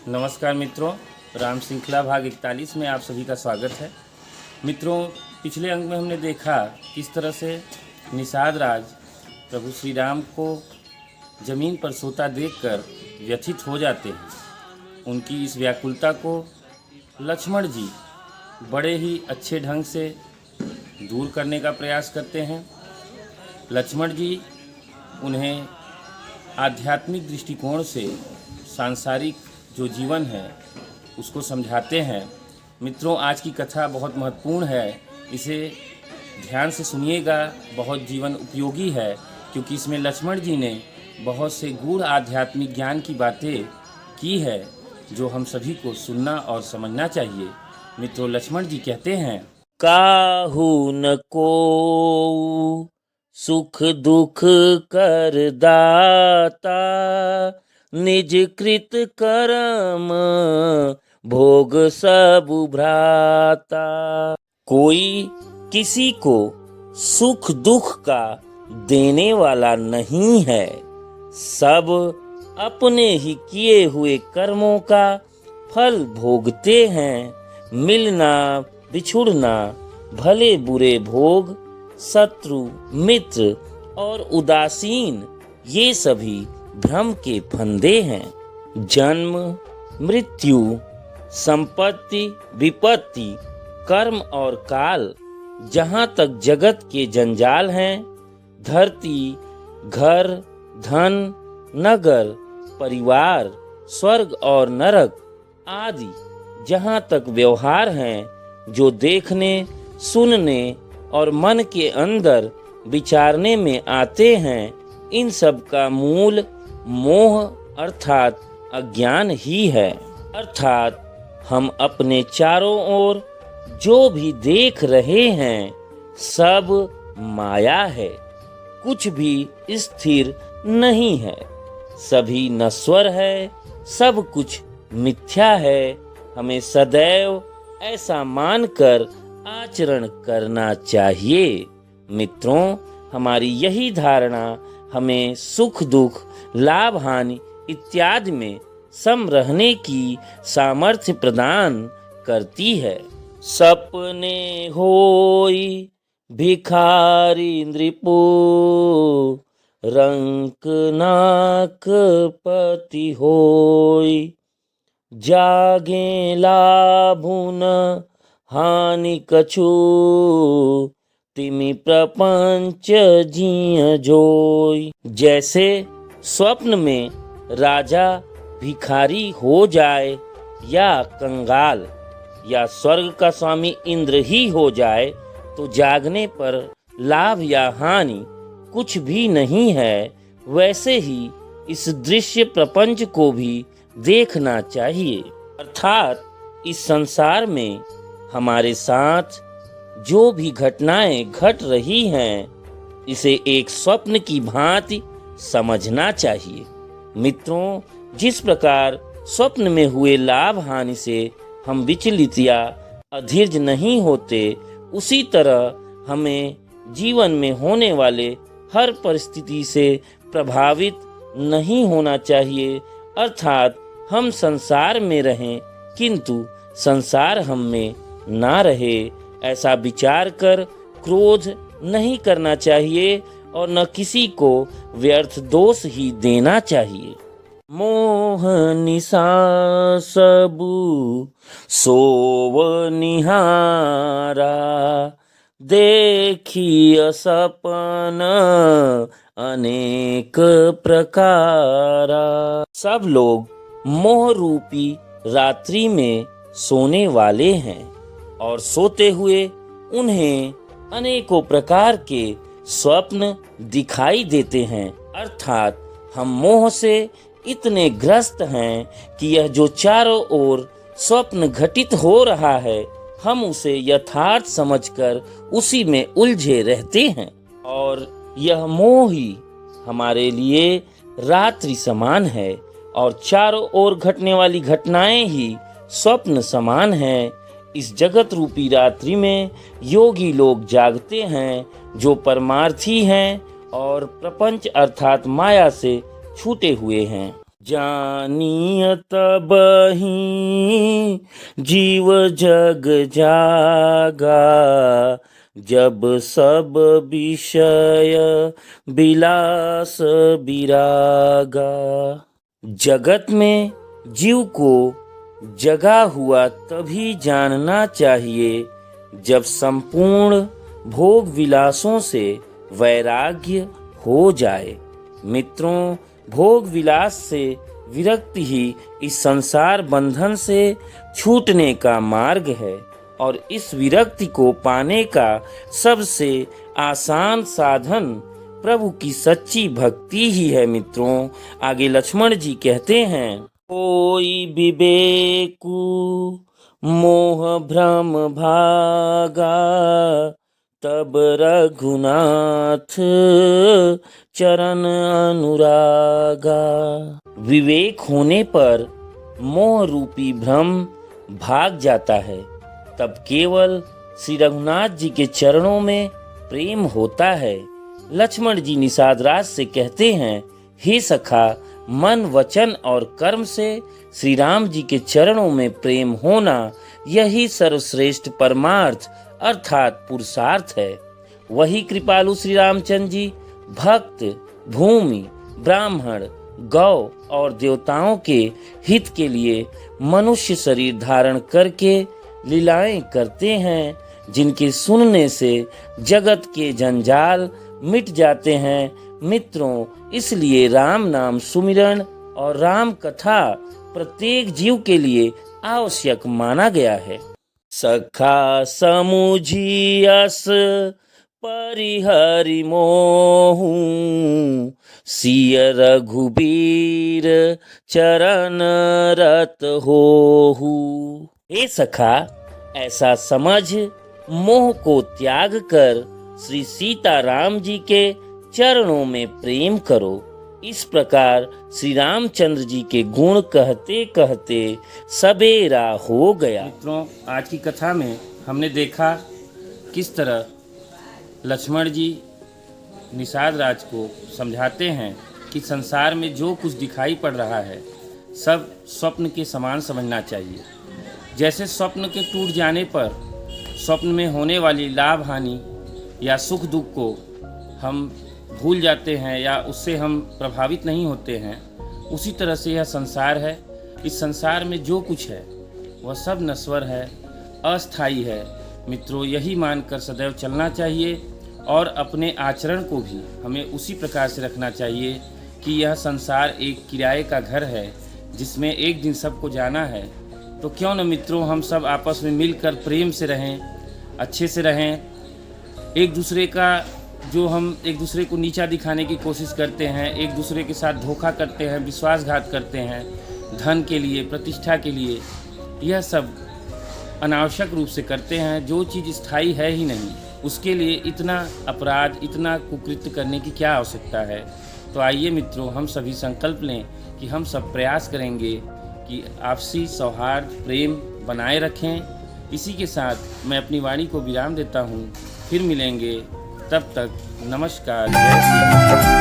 नमस्कार मित्रों, राम श्रृंखला भाग 41 में आप सभी का स्वागत है। मित्रों, पिछले अंक में हमने देखा किस तरह से निषाद राज प्रभु श्री राम को जमीन पर सोता देखकर व्यथित हो जाते हैं। उनकी इस व्याकुलता को लक्ष्मण जी बड़े ही अच्छे ढंग से दूर करने का प्रयास करते हैं। लक्ष्मण जी उन्हें आध्यात्मिक दृष्टिकोण से सांसारिक जो जीवन है उसको समझाते हैं। मित्रों, आज की कथा बहुत महत्वपूर्ण है, इसे ध्यान से सुनिएगा। बहुत जीवन उपयोगी है क्योंकि इसमें लक्ष्मण जी ने बहुत से गूढ़ आध्यात्मिक ज्ञान की बातें की है जो हम सभी को सुनना और समझना चाहिए। मित्रों, लक्ष्मण जी कहते हैं, काहू न को सुख दुख कर दाता, निज कृत कर्म भोग सब भ्राता। कोई किसी को सुख दुख का देने वाला नहीं है, सब अपने ही किए हुए कर्मों का फल भोगते हैं। मिलना बिछुड़ना, भले बुरे भोग, शत्रु मित्र और उदासीन, ये सभी भ्रम के फंदे हैं। जन्म मृत्यु, संपत्ति विपत्ति, कर्म और काल, जहाँ तक जगत के जंजाल हैं, धरती घर धन नगर परिवार स्वर्ग और नरक आदि जहाँ तक व्यवहार हैं, जो देखने सुनने और मन के अंदर विचारने में आते हैं, इन सब का मूल मोह अर्थात अज्ञान ही है। अर्थात हम अपने चारों ओर जो भी देख रहे हैं सब माया है, कुछ भी स्थिर नहीं है, सभी नश्वर है, सब कुछ मिथ्या है। हमें सदैव ऐसा मानकर आचरण करना चाहिए। मित्रों, हमारी यही धारणा हमें सुख दुख लाभ हानि इत्यादि में सम रहने की सामर्थ्य प्रदान करती है। सपने होई भिखारी नृपु, रंक नाक पति होई, जागे लाभुन हानि कछु, तिमि प्रपंच जिय जोई। जैसे स्वप्न में राजा भिखारी हो जाए या कंगाल या स्वर्ग का स्वामी इंद्र ही हो जाए तो जागने पर लाभ या हानि कुछ भी नहीं है, वैसे ही इस दृश्य प्रपंच को भी देखना चाहिए। अर्थात इस संसार में हमारे साथ जो भी घटनाएं घट रही हैं, इसे एक स्वप्न की भांति समझना चाहिए। मित्रों, जिस प्रकार स्वप्न में हुए लाभ हानि से हम विचलित या अधीर्ज नहीं होते, उसी तरह हमें जीवन में होने वाले हर परिस्थिति से प्रभावित नहीं होना चाहिए। अर्थात हम संसार में रहें किंतु संसार हम में ना रहे, ऐसा विचार कर क्रोध नहीं करना चाहिए और न किसी को व्यर्थ दोष ही देना चाहिए। मोह निशा सबु सोव निहारा, देखिय सपन अनेक प्रकारा। सब लोग मोह रूपी रात्रि में सोने वाले हैं और सोते हुए उन्हें अनेकों प्रकार के स्वप्न दिखाई देते हैं। अर्थात हम मोह से इतने ग्रस्त हैं कि यह जो चारों ओर स्वप्न घटित हो रहा है, हम उसे यथार्थ समझकर उसी में उलझे रहते हैं और यह मोह ही हमारे लिए रात्रि समान है और चारों ओर घटने वाली घटनाएं ही स्वप्न समान हैं। इस जगत रूपी रात्रि में योगी लोग जागते हैं जो परमार्थी हैं और प्रपंच अर्थात माया से छूटे हुए हैं। जानिय तबहि जीव जग जागा, जब सब विषय विलास विरागा। जगत में जीव को जगा हुआ तभी जानना चाहिए जब संपूर्ण भोग विलासों से वैराग्य हो जाए। मित्रों, भोग विलास से विरक्ति ही इस संसार बंधन से छूटने का मार्ग है और इस विरक्ति को पाने का सबसे आसान साधन प्रभु की सच्ची भक्ति ही है। मित्रों, आगे लक्ष्मण जी कहते हैं, कोई विवेकु मोह भ्रम भागा, तब रघुनाथ चरण अनुरागा। विवेक होने पर मोह रूपी भ्रम भाग जाता है, तब केवल श्री रघुनाथ जी के चरणों में प्रेम होता है। लक्ष्मण जी निषाद राज से कहते हैं, हे सखा, मन वचन और कर्म से श्री राम जी के चरणों में प्रेम होना यही सर्वश्रेष्ठ परमार्थ अर्थात पुरुषार्थ है। वही कृपालु श्री रामचंद्र जी भक्त, भूमि, ब्राह्मण, गौ और देवताओं के हित के लिए मनुष्य शरीर धारण करके लीलाएं करते हैं, जिनके सुनने से जगत के जंजाल मिट जाते हैं। मित्रों, इसलिए राम नाम सुमिरन और राम कथा प्रत्येक जीव के लिए आवश्यक माना गया है। सखा समुझियस परिहरि मोहु, सिय रघुबीर चरण रत होहु। हे सखा, ऐसा समझ मोह को त्याग कर श्री सीता राम जी के चरणों में प्रेम करो। इस प्रकार श्री रामचंद्र जी के गुण कहते कहते सबेरा हो गया। मित्रों, आज की कथा में हमने देखा किस तरह लक्ष्मण जी निषाद राज को समझाते हैं कि संसार में जो कुछ दिखाई पड़ रहा है सब स्वप्न के समान समझना चाहिए। जैसे स्वप्न के टूट जाने पर स्वप्न में होने वाली लाभ हानि या सुख दुख को हम भूल जाते हैं या उससे हम प्रभावित नहीं होते हैं, उसी तरह से यह संसार है। इस संसार में जो कुछ है वह सब नश्वर है, अस्थायी है। मित्रों, यही मानकर सदैव चलना चाहिए और अपने आचरण को भी हमें उसी प्रकार से रखना चाहिए कि यह संसार एक किराए का घर है जिसमें एक दिन सबको जाना है। तो क्यों न मित्रों, हम सब आपस में मिलकर प्रेम से रहें, अच्छे से रहें। एक दूसरे का जो हम एक दूसरे को नीचा दिखाने की कोशिश करते हैं, एक दूसरे के साथ धोखा करते हैं, विश्वासघात करते हैं धन के लिए, प्रतिष्ठा के लिए, यह सब अनावश्यक रूप से करते हैं। जो चीज़ स्थायी है ही नहीं, उसके लिए इतना अपराध, इतना कुकृत्य करने की क्या आवश्यकता है। तो आइए मित्रों, हम सभी संकल्प लें कि हम सब प्रयास करेंगे कि आपसी सौहार्द, प्रेम बनाए रखें। इसी के साथ मैं अपनी वाणी को विराम देता हूँ। फिर मिलेंगे, तब तक नमस्कार, जय श्री राम।